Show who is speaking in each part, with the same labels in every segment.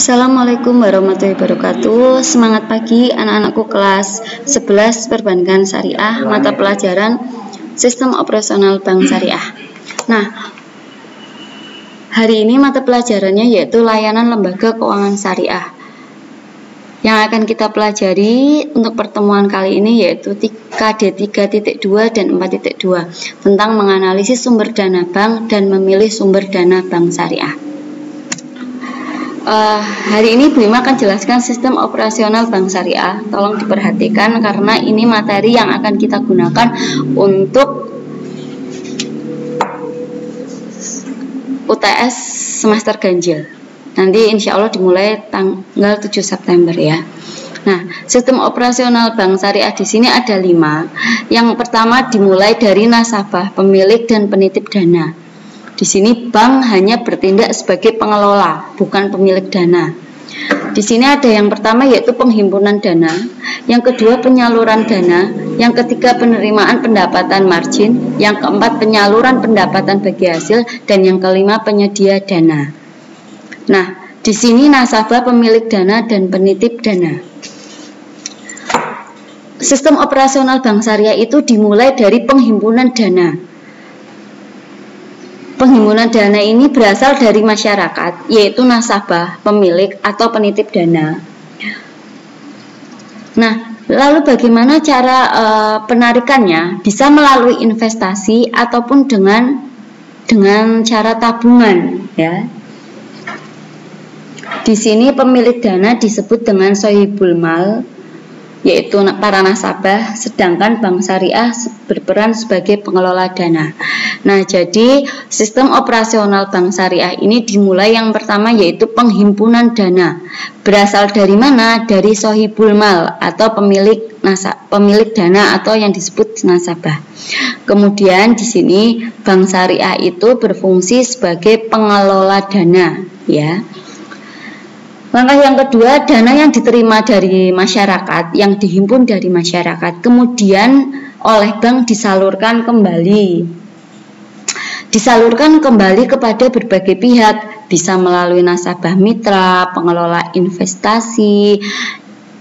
Speaker 1: Assalamualaikum warahmatullahi wabarakatuh. Semangat pagi anak-anakku kelas 11 Perbankan Syariah, mata pelajaran Sistem Operasional Bank Syariah. Nah, hari ini mata pelajarannya yaitu Layanan Lembaga Keuangan Syariah. Yang akan kita pelajari untuk pertemuan kali ini yaitu KD 3.2 dan 4.2 tentang menganalisis sumber dana bank dan memilih sumber dana bank syariah. Hari ini Bu Ima akan jelaskan sistem operasional bank syariah. Tolong diperhatikan karena ini materi yang akan kita gunakan untuk UTS semester ganjil. Nanti insya Allah dimulai tanggal 7 September ya. Nah, sistem operasional bank syariah di sini ada 5. Yang pertama dimulai dari nasabah, pemilik dan penitip dana. Di sini bank hanya bertindak sebagai pengelola, bukan pemilik dana. Di sini ada yang pertama yaitu penghimpunan dana, yang kedua penyaluran dana, yang ketiga penerimaan pendapatan margin, yang keempat penyaluran pendapatan bagi hasil, dan yang kelima penyedia dana. Nah, di sini nasabah, pemilik dana, dan penitip dana. Sistem operasional bank syariah itu dimulai dari penghimpunan dana. Penghimpunan dana ini berasal dari masyarakat, yaitu nasabah, pemilik, atau penitip dana. Nah, lalu bagaimana cara penarikannya? Bisa melalui investasi ataupun dengan cara tabungan, ya. Di sini pemilik dana disebut dengan sohibul mal, yaitu para nasabah, sedangkan bank syariah berperan sebagai pengelola dana. Nah, jadi sistem operasional bank syariah ini dimulai yang pertama yaitu penghimpunan dana. Berasal dari mana? Dari sohibul mal atau pemilik dana atau yang disebut nasabah. Kemudian di sini bank syariah itu berfungsi sebagai pengelola dana, ya. Langkah yang kedua, dana yang diterima dari masyarakat, yang dihimpun dari masyarakat, kemudian oleh bank disalurkan kembali kepada berbagai pihak, bisa melalui nasabah mitra, pengelola investasi,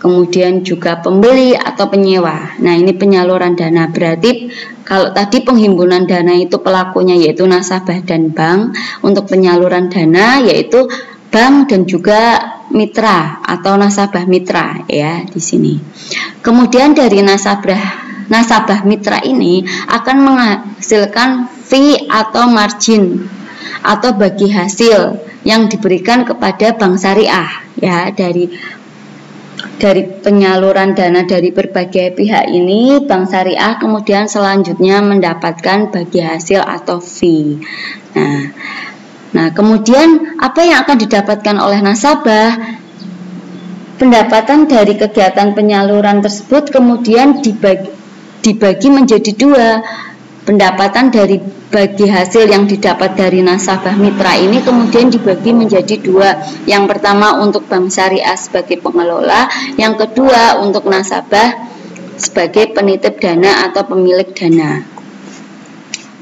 Speaker 1: kemudian juga pembeli atau penyewa. Nah, ini penyaluran dana. Berarti kalau tadi penghimpunan dana itu pelakunya yaitu nasabah dan bank, untuk penyaluran dana yaitu bank dan juga mitra atau nasabah mitra ya di sini. Kemudian dari nasabah mitra ini akan menghasilkan fee atau margin atau bagi hasil yang diberikan kepada bank syariah ya dari penyaluran dana dari berbagai pihak ini bank syariah kemudian selanjutnya mendapatkan bagi hasil atau fee. Nah, kemudian apa yang akan didapatkan oleh nasabah? Pendapatan dari kegiatan penyaluran tersebut kemudian dibagi menjadi 2. Pendapatan dari bagi hasil yang didapat dari nasabah mitra ini kemudian dibagi menjadi 2. Yang pertama untuk bank syariah sebagai pengelola, yang kedua untuk nasabah sebagai penitip dana atau pemilik dana.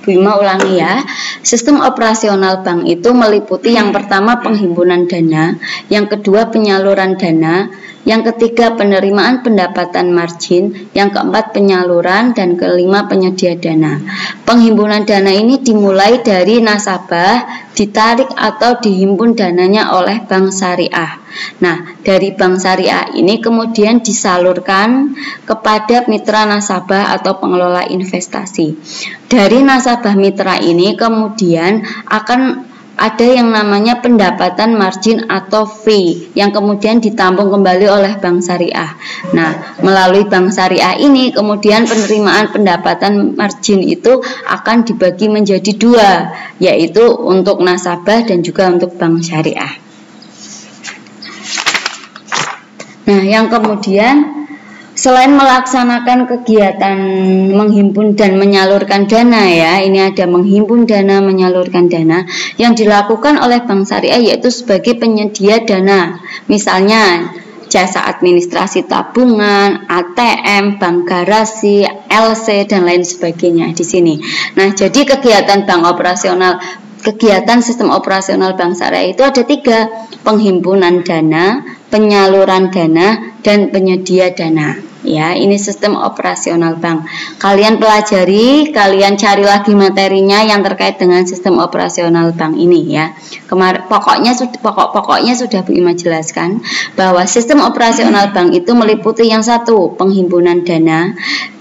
Speaker 1: Bu Ima ulangi ya, sistem operasional bank itu meliputi yang pertama penghimpunan dana, yang kedua penyaluran dana, yang ketiga penerimaan pendapatan margin, yang keempat penyaluran, dan kelima penyedia dana. Penghimpunan dana ini dimulai dari nasabah, ditarik atau dihimpun dananya oleh bank syariah. Nah, dari bank syariah ini kemudian disalurkan kepada mitra nasabah atau pengelola investasi. Dari nasabah mitra ini kemudian akan ada yang namanya pendapatan margin atau fee yang kemudian ditampung kembali oleh bank syariah. Nah, melalui bank syariah ini kemudian penerimaan pendapatan margin itu akan dibagi menjadi 2, yaitu untuk nasabah dan juga untuk bank syariah. Nah, yang kemudian selain melaksanakan kegiatan menghimpun dan menyalurkan dana ya, ini ada menghimpun dana, menyalurkan dana yang dilakukan oleh bank syariah yaitu sebagai penyedia dana. Misalnya jasa administrasi tabungan, ATM, bank garasi, LC dan lain sebagainya di sini. Nah, jadi kegiatan bank operasional kegiatan sistem operasional Bank Syariah itu ada 3, penghimpunan dana, penyaluran dana, dan penyedia dana. Ya, ini sistem operasional bank. Kalian pelajari, kalian cari lagi materinya yang terkait dengan sistem operasional bank ini ya. Pokoknya sudah Bu Ima jelaskan bahwa sistem operasional bank itu meliputi yang satu, penghimpunan dana.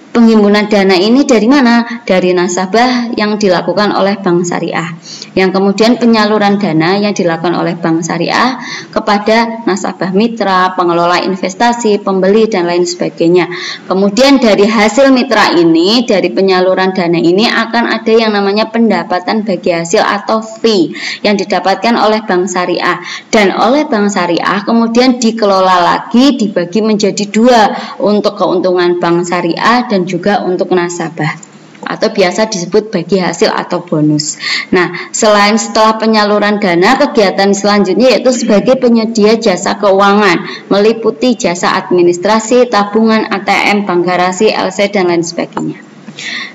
Speaker 1: Penghimpunan dana ini dari mana? Dari nasabah yang dilakukan oleh Bank Syariah. Yang kemudian penyaluran dana yang dilakukan oleh Bank Syariah kepada nasabah mitra, pengelola investasi, pembeli, dan lain sebagainya. Kemudian dari hasil mitra ini, dari penyaluran dana ini akan ada yang namanya pendapatan bagi hasil atau fee yang didapatkan oleh Bank Syariah. Dan oleh Bank Syariah kemudian dikelola lagi, dibagi menjadi 2 untuk keuntungan Bank Syariah dan juga untuk nasabah, atau biasa disebut bagi hasil atau bonus. Nah, setelah penyaluran dana, kegiatan selanjutnya yaitu sebagai penyedia jasa keuangan, meliputi jasa administrasi, tabungan, ATM, bank garasi, LC, dan lain sebagainya.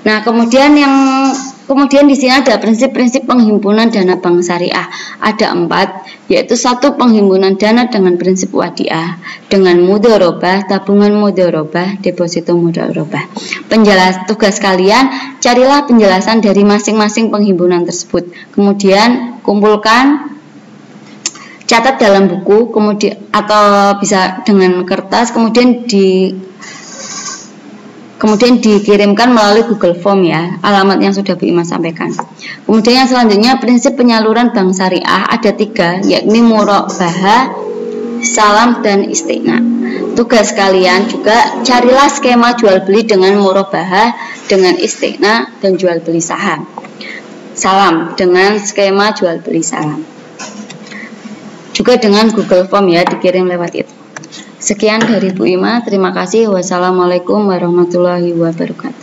Speaker 1: Nah, kemudian di sini ada prinsip-prinsip penghimpunan dana Bank Syariah. Ada 4, yaitu 1, penghimpunan dana dengan prinsip wadiah, dengan mudharabah, tabungan mudharabah, deposito mudharabah. Tugas kalian, carilah penjelasan dari masing-masing penghimpunan tersebut. Kemudian kumpulkan, catat dalam buku, kemudian atau bisa dengan kertas, kemudian dikirimkan melalui Google Form ya, alamat yang sudah Bu Ima sampaikan. Kemudian yang selanjutnya, prinsip penyaluran Bank Syariah ada 3, yakni murabahah, salam, dan istiqna. Tugas kalian juga carilah skema jual beli dengan murabahah, dengan istiqna, dan jual beli saham. Salam dengan skema jual beli saham. Juga dengan Google Form ya, dikirim lewat itu. Sekian dari Bu Ima, terima kasih. Wassalamualaikum warahmatullahi wabarakatuh.